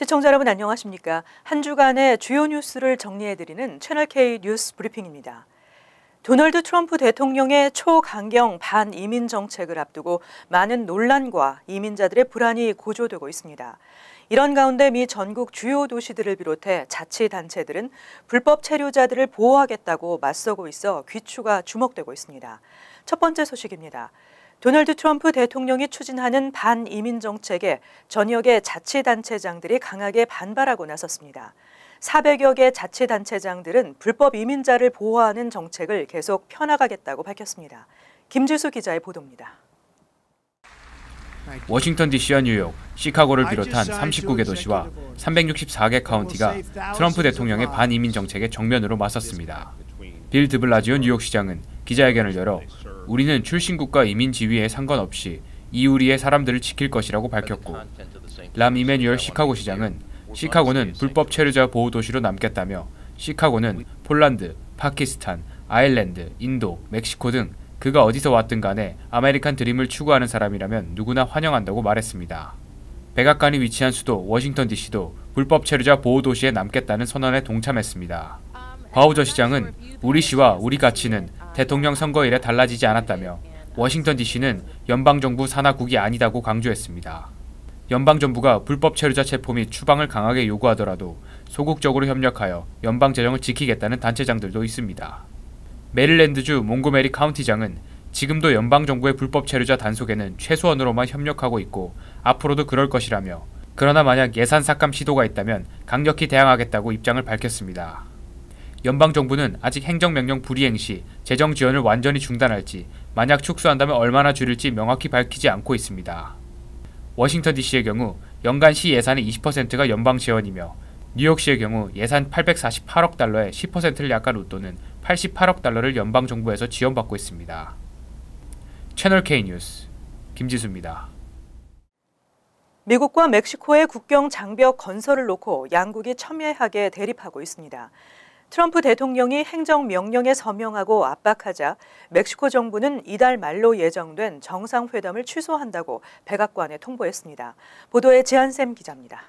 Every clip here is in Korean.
시청자 여러분 안녕하십니까? 한 주간의 주요 뉴스를 정리해드리는 채널K 뉴스 브리핑입니다. 도널드 트럼프 대통령의 초강경 반이민 정책을 앞두고 많은 논란과 이민자들의 불안이 고조되고 있습니다. 이런 가운데 미 전국 주요 도시들을 비롯해 자치단체들은 불법 체류자들을 보호하겠다고 맞서고 있어 귀추가 주목되고 있습니다. 첫 번째 소식입니다. 도널드 트럼프 대통령이 추진하는 반이민 정책에 전역의 자치단체장들이 강하게 반발하고 나섰습니다. 400여 개 자치단체장들은 불법 이민자를 보호하는 정책을 계속 펴나가겠다고 밝혔습니다. 김지수 기자의 보도입니다. 워싱턴 DC와 뉴욕, 시카고를 비롯한 39개 도시와 364개 카운티가 트럼프 대통령의 반이민 정책에 정면으로 맞섰습니다. 빌 드블라지오 뉴욕시장은 기자회견을 열어 우리는 출신국과 이민 지위에 상관없이 이우리의 사람들을 지킬 것이라고 밝혔고, 람 이메뉴얼 시카고시장은 시카고는 불법 체류자 보호 도시로 남겠다며 시카고는 폴란드, 파키스탄, 아일랜드, 인도, 멕시코 등 그가 어디서 왔든 간에 아메리칸 드림을 추구하는 사람이라면 누구나 환영한다고 말했습니다. 백악관이 위치한 수도 워싱턴 DC도 불법 체류자 보호 도시에 남겠다는 선언에 동참했습니다. 바우저 시장은 우리 시와 우리 가치는 대통령 선거일에 달라지지 않았다며 워싱턴 DC는 연방정부 산하국이 아니다고 강조했습니다. 연방정부가 불법 체류자 체포 및 추방을 강하게 요구하더라도 소극적으로 협력하여 연방 재정을 지키겠다는 단체장들도 있습니다. 메릴랜드주 몽고메리 카운티장은 지금도 연방정부의 불법 체류자 단속에는 최소한으로만 협력하고 있고 앞으로도 그럴 것이라며, 그러나 만약 예산 삭감 시도가 있다면 강력히 대항하겠다고 입장을 밝혔습니다. 연방정부는 아직 행정명령 불이행 시 재정 지원을 완전히 중단할지, 만약 축소한다면 얼마나 줄일지 명확히 밝히지 않고 있습니다. 워싱턴 DC의 경우 연간 시 예산의 20%가 연방 재원이며, 뉴욕시의 경우 예산 848억 달러의 10%를 약간 웃도는 88억 달러를 연방정부에서 지원받고 있습니다. 채널K 뉴스 김지수입니다. 미국과 멕시코의 국경 장벽 건설을 놓고 양국이 첨예하게 대립하고 있습니다. 트럼프 대통령이 행정명령에 서명하고 압박하자 멕시코 정부는 이달 말로 예정된 정상회담을 취소한다고 백악관에 통보했습니다. 보도에 지한샘 기자입니다.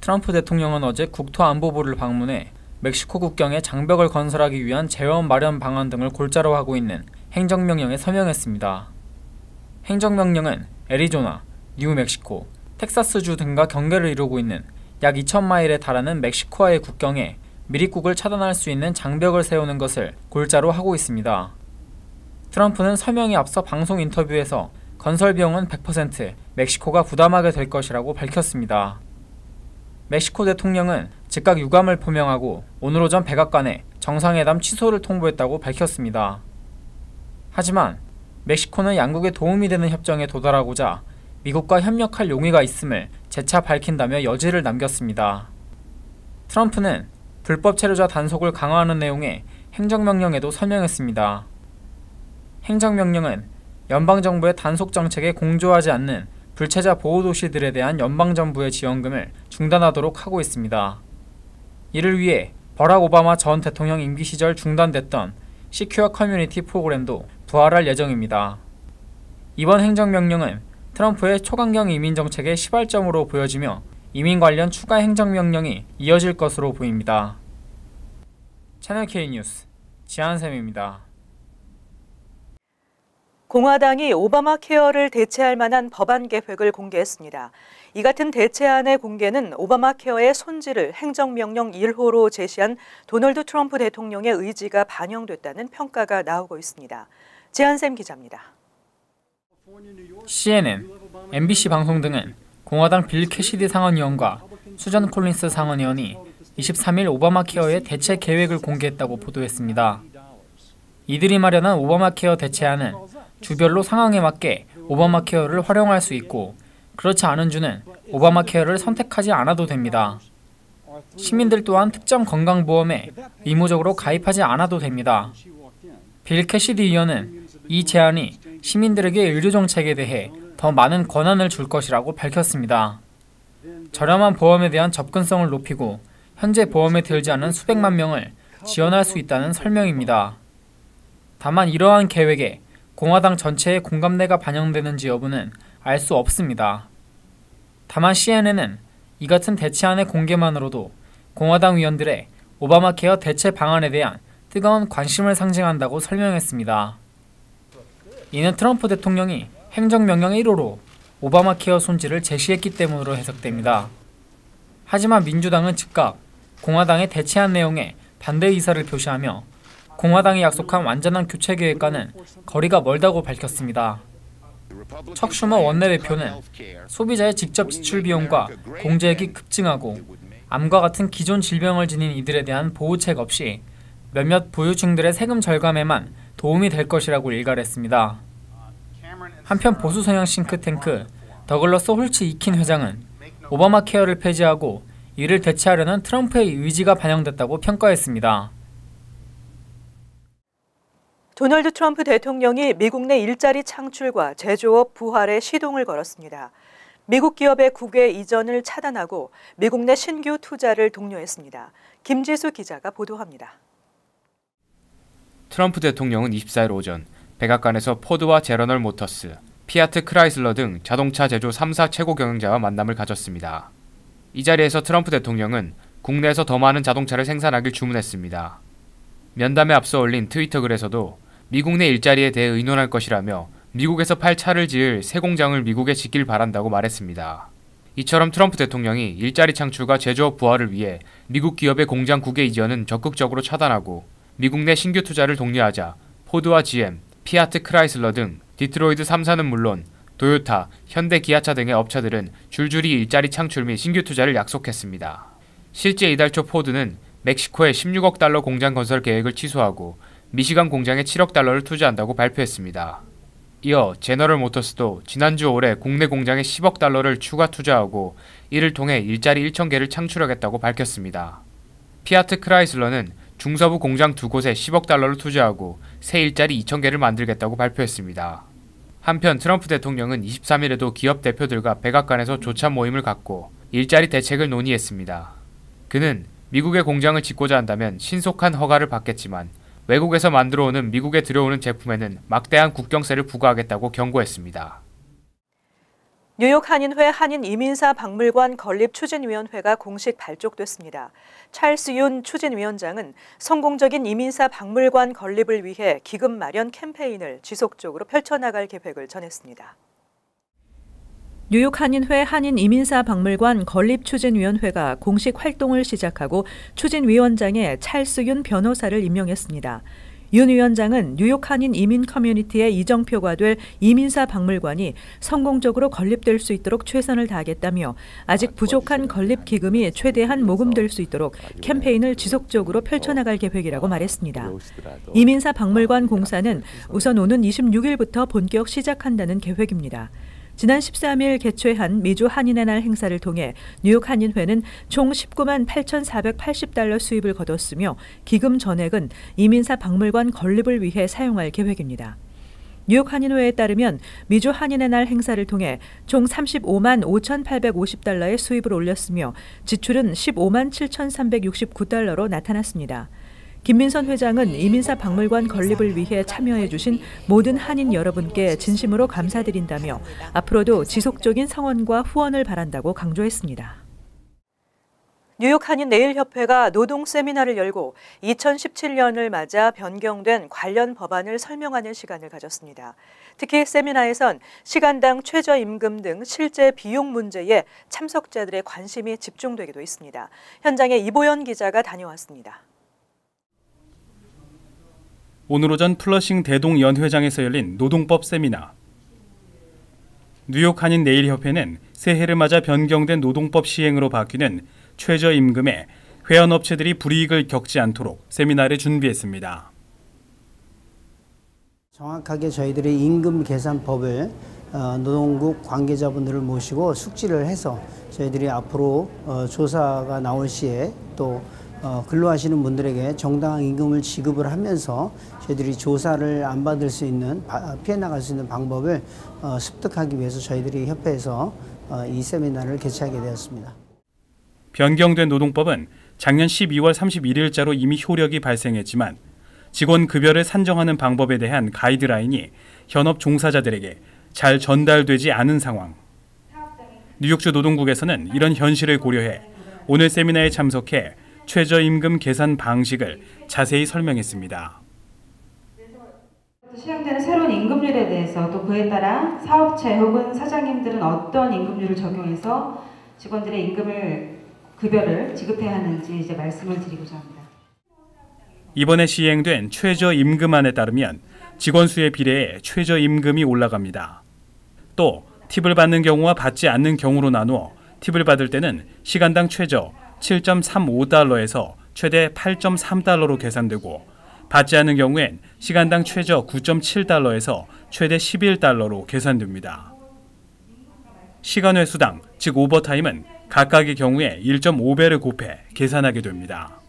트럼프 대통령은 어제 국토안보부를 방문해 멕시코 국경에 장벽을 건설하기 위한 재원 마련 방안 등을 골자로 하고 있는 행정명령에 서명했습니다. 행정명령은 애리조나, 뉴멕시코, 텍사스주 등과 경계를 이루고 있는 약 2,000마일에 달하는 멕시코와의 국경에 밀입국을 차단할 수 있는 장벽을 세우는 것을 골자로 하고 있습니다. 트럼프는 서명에 앞서 방송 인터뷰에서 건설 비용은 100% 멕시코가 부담하게 될 것이라고 밝혔습니다. 멕시코 대통령은 즉각 유감을 표명하고 오늘 오전 백악관에 정상회담 취소를 통보했다고 밝혔습니다. 하지만 멕시코는 양국에 도움이 되는 협정에 도달하고자 미국과 협력할 용의가 있음을 재차 밝힌다며 여지를 남겼습니다. 트럼프는 불법 체류자 단속을 강화하는 내용의 행정명령에도 서명했습니다. 행정명령은 연방정부의 단속 정책에 공조하지 않는 불체자 보호도시들에 대한 연방정부의 지원금을 중단하도록 하고 있습니다. 이를 위해 버락 오바마 전 대통령 임기 시절 중단됐던 시큐어 커뮤니티 프로그램도 부활할 예정입니다. 이번 행정명령은 트럼프의 초강경 이민 정책의 시발점으로 보여지며 이민 관련 추가 행정명령이 이어질 것으로 보입니다. 채널K 뉴스 지한샘입니다. 공화당이 오바마 케어를 대체할 만한 법안 계획을 공개했습니다. 이 같은 대체안의 공개는 오바마 케어의 손질을 행정명령 1호로 제시한 도널드 트럼프 대통령의 의지가 반영됐다는 평가가 나오고 있습니다. 지한샘 기자입니다. CNN, MBC 방송 등은 공화당 빌 캐시디 상원의원과 수전 콜린스 상원의원이 23일 오바마 케어의 대체 계획을 공개했다고 보도했습니다. 이들이 마련한 오바마 케어 대체안은 주별로 상황에 맞게 오바마 케어를 활용할 수 있고, 그렇지 않은 주는 오바마 케어를 선택하지 않아도 됩니다. 시민들 또한 특정 건강보험에 의무적으로 가입하지 않아도 됩니다. 빌 캐시디 의원은 이 제안이 시민들에게 의료정책에 대해 더 많은 권한을 줄 것이라고 밝혔습니다. 저렴한 보험에 대한 접근성을 높이고 현재 보험에 들지 않은 수백만 명을 지원할 수 있다는 설명입니다. 다만 이러한 계획에 공화당 전체의 공감대가 반영되는지 여부는 알 수 없습니다. 다만 CNN은 이 같은 대치안의 공개만으로도 공화당 의원들의 오바마 케어 대체 방안에 대한 뜨거운 관심을 상징한다고 설명했습니다. 이는 트럼프 대통령이 행정명령 1호로 오바마 케어 손질을 제시했기 때문으로 해석됩니다. 하지만 민주당은 즉각 공화당의 대체안 내용에 반대 의사를 표시하며 공화당이 약속한 완전한 교체 계획과는 거리가 멀다고 밝혔습니다. 척 슈머 원내대표는 소비자의 직접 지출 비용과 공제액이 급증하고 암과 같은 기존 질병을 지닌 이들에 대한 보호책 없이 몇몇 부유층들의 세금 절감에만 도움이 될 것이라고 일갈했습니다. 한편 보수 성향 싱크탱크 더글러스 홀츠 이킨 회장은 오바마 케어를 폐지하고 이를 대체하려는 트럼프의 의지가 반영됐다고 평가했습니다. 도널드 트럼프 대통령이 미국 내 일자리 창출과 제조업 부활에 시동을 걸었습니다. 미국 기업의 국외 이전을 차단하고 미국 내 신규 투자를 독려했습니다. 김지수 기자가 보도합니다. 트럼프 대통령은 24일 오전 백악관에서 포드와 제너럴 모터스, 피아트 크라이슬러 등 자동차 제조 3사 최고 경영자와 만남을 가졌습니다. 이 자리에서 트럼프 대통령은 국내에서 더 많은 자동차를 생산하길 주문했습니다. 면담에 앞서 올린 트위터 글에서도 미국 내 일자리에 대해 의논할 것이라며 미국에서 팔 차를 지을 새 공장을 미국에 짓길 바란다고 말했습니다. 이처럼 트럼프 대통령이 일자리 창출과 제조업 부활을 위해 미국 기업의 공장 국외 이전은 적극적으로 차단하고 미국 내 신규 투자를 독려하자 포드와 GM, 피아트 크라이슬러 등 디트로이트 3사는 물론 도요타, 현대 기아차 등의 업체들은 줄줄이 일자리 창출 및 신규 투자를 약속했습니다. 실제 이달 초 포드는 멕시코에 16억 달러 공장 건설 계획을 취소하고 미시간 공장에 7억 달러를 투자한다고 발표했습니다. 이어 제너럴 모터스도 지난주 올해 국내 공장에 10억 달러를 추가 투자하고 이를 통해 일자리 1,000개를 창출하겠다고 밝혔습니다. 피아트 크라이슬러는 중서부 공장 2곳에 10억 달러를 투자하고 새 일자리 2,000개를 만들겠다고 발표했습니다. 한편 트럼프 대통령은 23일에도 기업 대표들과 백악관에서 조찬 모임을 갖고 일자리 대책을 논의했습니다. 그는 미국에 공장을 짓고자 한다면 신속한 허가를 받겠지만 외국에서 만들어오는 미국에 들여오는 제품에는 막대한 국경세를 부과하겠다고 경고했습니다. 뉴욕 한인회 한인이민사 박물관 건립추진위원회가 공식 발족됐습니다. 찰스 윤 추진위원장은 성공적인 이민사 박물관 건립을 위해 기금 마련 캠페인을 지속적으로 펼쳐나갈 계획을 전했습니다. 뉴욕 한인회 한인이민사 박물관 건립추진위원회가 공식 활동을 시작하고 추진위원장에 찰스 윤 변호사를 임명했습니다. 윤 위원장은 뉴욕 한인 이민 커뮤니티의 이정표가 될 이민사 박물관이 성공적으로 건립될 수 있도록 최선을 다하겠다며 아직 부족한 건립 기금이 최대한 모금될 수 있도록 캠페인을 지속적으로 펼쳐나갈 계획이라고 말했습니다. 이민사 박물관 공사는 우선 오는 26일부터 본격 시작한다는 계획입니다. 지난 13일 개최한 미주 한인의 날 행사를 통해 뉴욕 한인회는 총 19만 8,480달러 수입을 거뒀으며 기금 전액은 이민사 박물관 건립을 위해 사용할 계획입니다. 뉴욕 한인회에 따르면 미주 한인의 날 행사를 통해 총 35만 5,850달러의 수입을 올렸으며 지출은 15만 7,369달러로 나타났습니다. 김민선 회장은 이민사 박물관 건립을 위해 참여해 주신 모든 한인 여러분께 진심으로 감사드린다며 앞으로도 지속적인 성원과 후원을 바란다고 강조했습니다. 뉴욕 한인 내일협회가 노동 세미나를 열고 2017년을 맞아 변경된 관련 법안을 설명하는 시간을 가졌습니다. 특히 세미나에선 시간당 최저임금 등 실제 비용 문제에 참석자들의 관심이 집중되기도 했습니다. 현장에 이보연 기자가 다녀왔습니다. 오늘 오전 플러싱 대동연회장에서 열린 노동법 세미나. 뉴욕 한인 내일협회는 새해를 맞아 변경된 노동법 시행으로 바뀌는 최저임금에 회원업체들이 불이익을 겪지 않도록 세미나를 준비했습니다. 정확하게 저희들이 임금 계산법을 노동국 관계자분들을 모시고 숙지를 해서 저희들이 앞으로 조사가 나올 시에 또 근로하시는 분들에게 정당한 임금을 지급을 하면서 저희들이 조사를 안 받을 수 있는, 피해 나갈 수 있는 방법을 습득하기 위해서 저희들이 협회에서 이 세미나를 개최하게 되었습니다. 변경된 노동법은 작년 12월 31일자로 이미 효력이 발생했지만 직원 급여를 산정하는 방법에 대한 가이드라인이 현업 종사자들에게 잘 전달되지 않은 상황. 뉴욕주 노동국에서는 이런 현실을 고려해 오늘 세미나에 참석해 최저임금 계산 방식을 자세히 설명했습니다. 시행되는 새로운 임금률에 대해서 또 그에 따라 사업체 혹은 사장님들은 어떤 임금률을 적용해서 직원들의 급여를 지급해야 하는지 이제 말씀을 드리고자 합니다. 이번에 시행된 최저임금안에 따르면 직원 수에 비례해 최저임금이 올라갑니다. 또 팁을 받는 경우와 받지 않는 경우로 나누어 팁을 받을 때는 시간당 최저 7.35달러에서 최대 8.3달러로 계산되고 받지 않는 경우엔 시간당 최저 9.7달러에서 최대 11달러로 계산됩니다. 시간 회수당, 즉 오버타임은 각각의 경우에 1.5배를 곱해 계산하게 됩니다.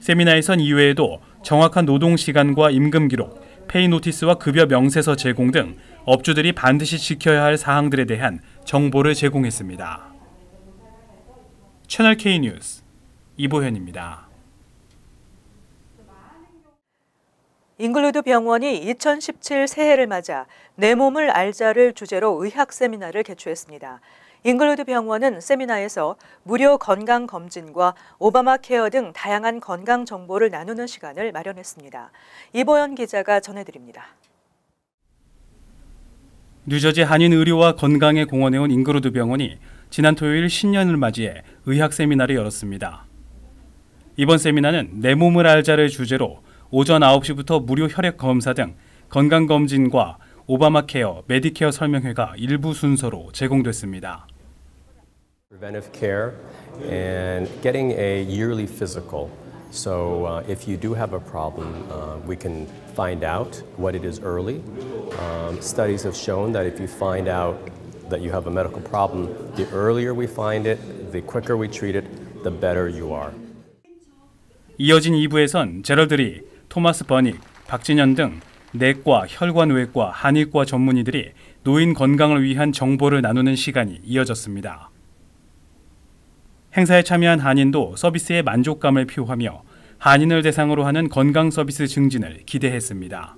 세미나에선 이외에도 정확한 노동 시간과 임금 기록, 페이 노티스와 급여 명세서 제공 등 업주들이 반드시 지켜야 할 사항들에 대한 정보를 제공했습니다. 채널 K 뉴스 이보현입니다. 잉글루드 병원이 2017 새해를 맞아 내 몸을 알자를 주제로 의학 세미나를 개최했습니다. 잉글루드 병원은 세미나에서 무료 건강검진과 오바마 케어 등 다양한 건강 정보를 나누는 시간을 마련했습니다. 이보연 기자가 전해드립니다. 뉴저지 한인 의료와 건강에 공헌해온 잉글루드 병원이 지난 토요일 신년을 맞이해 의학 세미나를 열었습니다. 이번 세미나는 내 몸을 알자를 주제로 오전 9시부터 무료 혈액 검사 등 건강검진과 오바마 케어, 메디케어 설명회가 일부 순서로 제공됐습니다. Preventive care and getting a yearly physical. So if you do have a problem, we can find out what it is early. Studies have shown that if you find out that you have a medical problem, the earlier we find it, the quicker we treat it, the better you are. 이어진 2부에선 제럴드리, 토마스 버닉, 박진현 등 내과, 혈관외과, 한의과 전문의들이 노인 건강을 위한 정보를 나누는 시간이 이어졌습니다. 행사에 참여한 한인도 서비스의 만족감을 표하며 한인을 대상으로 하는 건강 서비스 증진을 기대했습니다.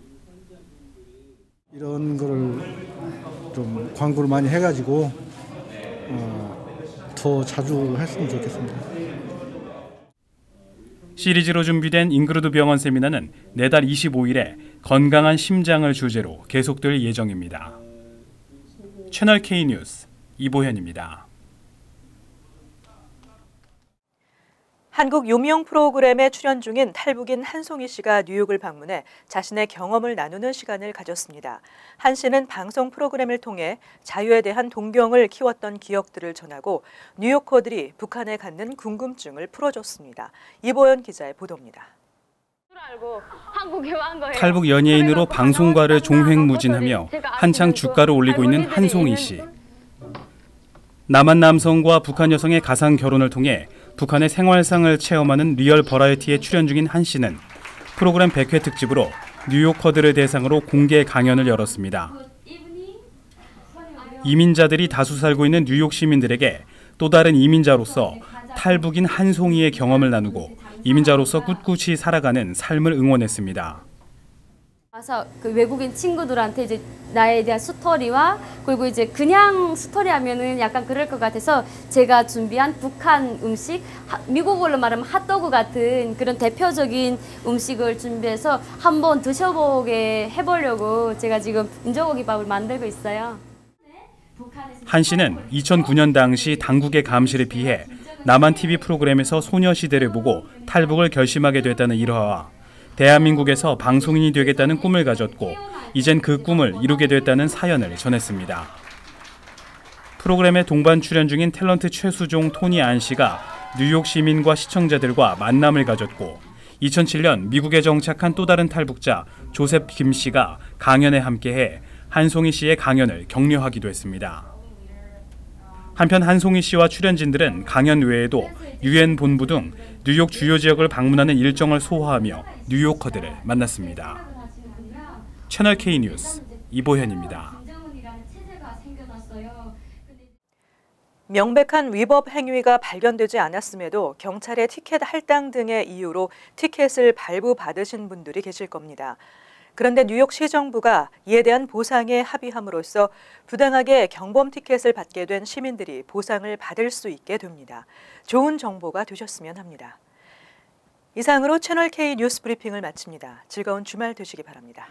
이런 거를 좀 광고를 많이 해가지고 더 자주 했으면 좋겠습니다. 시리즈로 준비된 잉글루드 병원 세미나는 내달 25일에 건강한 심장을 주제로 계속될 예정입니다. 채널 K 뉴스 이보현입니다. 한국 요미용 프로그램에 출연 중인 탈북인 한송이 씨가 뉴욕을 방문해 자신의 경험을 나누는 시간을 가졌습니다. 한 씨는 방송 프로그램을 통해 자유에 대한 동경을 키웠던 기억들을 전하고 뉴요커들이 북한에 갖는 궁금증을 풀어줬습니다. 이보연 기자의 보도입니다. 탈북 연예인으로 방송과를 종횡무진하며 한창 주가를 올리고 있는 한송이 씨. 남한 남성과 북한 여성의 가상 결혼을 통해 북한의 생활상을 체험하는 리얼 버라이어티에 출연 중인 한 씨는 프로그램 100회 특집으로 뉴요커들을 대상으로 공개 강연을 열었습니다. 이민자들이 다수 살고 있는 뉴욕 시민들에게 또 다른 이민자로서 탈북인 한송이의 경험을 나누고 이민자로서 꿋꿋이 살아가는 삶을 응원했습니다. 와서 그 외국인 친구들한테 이제 나에 대한 스토리와 그리고 이제 그냥 스토리 하면은 약간 그럴 것 같아서 제가 준비한 북한 음식, 미국어로 말하면 핫도그 같은 그런 대표적인 음식을 준비해서 한번 드셔보게 해보려고 제가 지금 인조고기밥을 만들고 있어요. 한 씨는 2009년 당시 당국의 감시를 피해 남한 TV 프로그램에서 소녀시대를 보고 탈북을 결심하게 됐다는 일화와 대한민국에서 방송인이 되겠다는 꿈을 가졌고 이젠 그 꿈을 이루게 됐다는 사연을 전했습니다. 프로그램에 동반 출연 중인 탤런트 최수종, 토니 안 씨가 뉴욕 시민과 시청자들과 만남을 가졌고 2007년 미국에 정착한 또 다른 탈북자 조셉 김 씨가 강연에 함께해 한송이 씨의 강연을 격려하기도 했습니다. 한편 한송이 씨와 출연진들은 강연 외에도 유엔 본부 등 뉴욕 주요 지역을 방문하는 일정을 소화하며 뉴요커들을 만났습니다. 채널 K 뉴스 이보현입니다. 명백한 위법 행위가 발견되지 않았음에도 경찰의 티켓 할당 등의 이유로 티켓을 발부받으신 분들이 계실 겁니다. 그런데 뉴욕시 정부가 이에 대한 보상에 합의함으로써 부당하게 경범 티켓을 받게 된 시민들이 보상을 받을 수 있게 됩니다. 좋은 정보가 되셨으면 합니다. 이상으로 채널K 뉴스 브리핑을 마칩니다. 즐거운 주말 되시기 바랍니다.